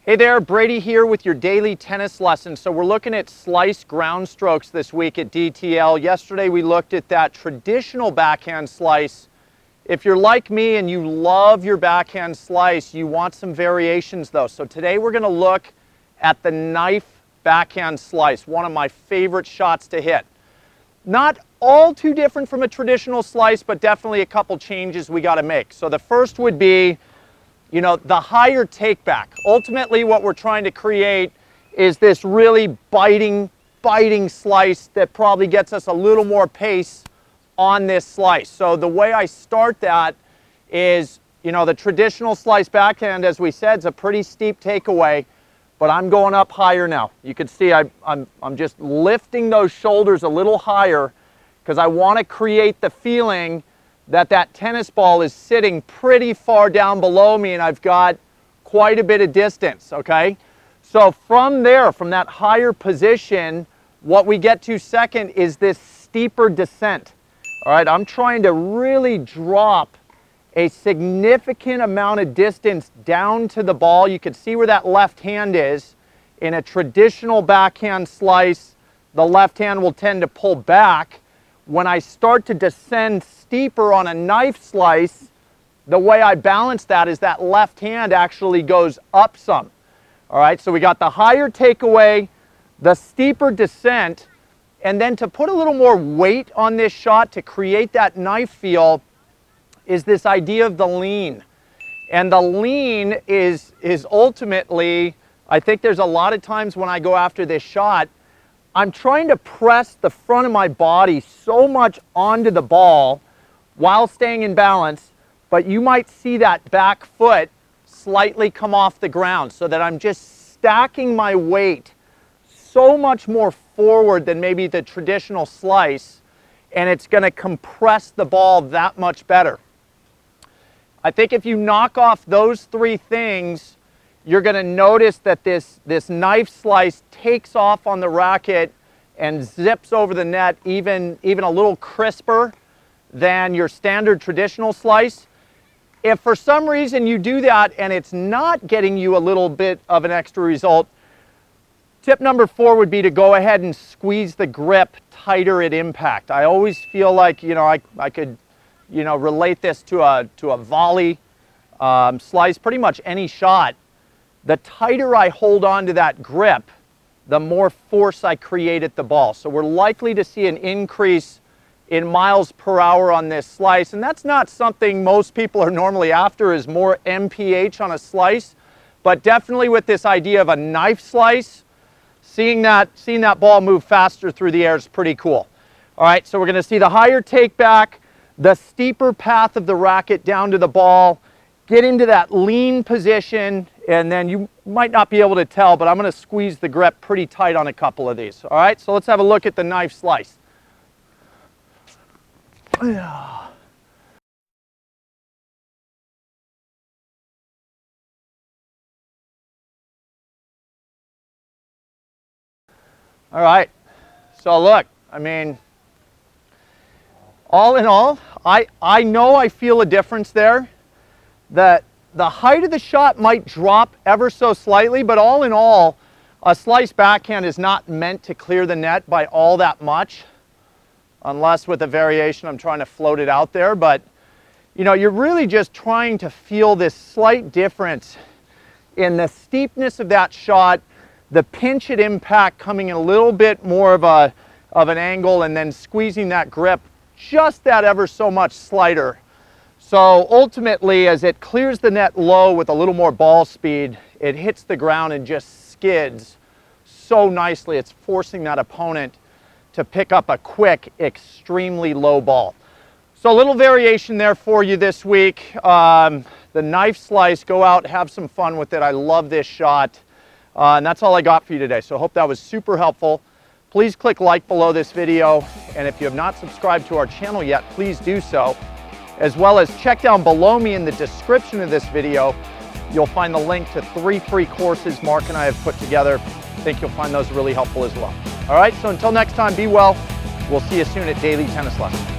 Hey there, Brady here with your daily tennis lesson. So we're looking at slice ground strokes this week at DTL. Yesterday we looked at that traditional backhand slice. If you're like me and you love your backhand slice, you want some variations though. So today we're going to look at the knife backhand slice, one of my favorite shots to hit. Not all too different from a traditional slice, but definitely a couple changes we got to make. So the first would be, the higher take back. Ultimately, what we're trying to create is this really biting slice that probably gets us a little more pace on this slice. So the way I start that is, the traditional slice backhand, as we said, is a pretty steep takeaway, but I'm going up higher now. You can see I'm just lifting those shoulders a little higher because I want to create the feeling that tennis ball is sitting pretty far down below me and I've got quite a bit of distance, okay? So from there, from that higher position, what we get to second is this steeper descent. All right, I'm trying to really drop a significant amount of distance down to the ball. You can see where that left hand is. In a traditional backhand slice, the left hand will tend to pull back. When I start to descend steeper on a knife slice, the way I balance that is that left hand actually goes up some. All right, so we got the higher takeaway, the steeper descent, and then to put a little more weight on this shot to create that knife feel is this idea of the lean. And the lean is ultimately, I think there's a lot of times when I go after this shot, I'm trying to press the front of my body so much onto the ball while staying in balance, but you might see that back foot slightly come off the ground so that I'm just stacking my weight so much more forward than maybe the traditional slice, and it's going to compress the ball that much better. I think if you knock off those three things, you're going to notice that this knife slice takes off on the racket and zips over the net even a little crisper than your standard traditional slice. If for some reason you do that and it's not getting you a little bit of an extra result, tip number 4 would be to go ahead and squeeze the grip tighter at impact. I always feel like, I could, relate this to a volley slice, pretty much any shot. The tighter I hold on to that grip, the more force I create at the ball. So we're likely to see an increase in miles per hour on this slice, and that's not something most people are normally after, is more MPH on a slice, but definitely with this idea of a knife slice, seeing that ball move faster through the air is pretty cool. All right, so we're going to see the higher take back, the steeper path of the racket down to the ball, get into that lean position, and then you might not be able to tell, but I'm going to squeeze the grip pretty tight on a couple of these. All right, so let's have a look at the knife slice. All right, so look, all in all, I know I feel a difference there. That the height of the shot might drop ever so slightly, but all in all, a slice backhand is not meant to clear the net by all that much, unless with a variation I'm trying to float it out there. But you're really just trying to feel this slight difference in the steepness of that shot, the pinch at impact coming in a little bit more of an angle, and then squeezing that grip just that ever so much slighter. So ultimately, as it clears the net low with a little more ball speed, it hits the ground and just skids so nicely. It's forcing that opponent to pick up a quick, extremely low ball. So a little variation there for you this week. The knife slice, go out, have some fun with it. I love this shot. And that's all I got for you today. So I hope that was super helpful. Please click like below this video. And if you have not subscribed to our channel yet, please do so. As well as check down below me in the description of this video. You'll find the link to 3 free courses Mark and I have put together. I think you'll find those really helpful as well. All right, so until next time, be well. We'll see you soon at Daily Tennis Lessons.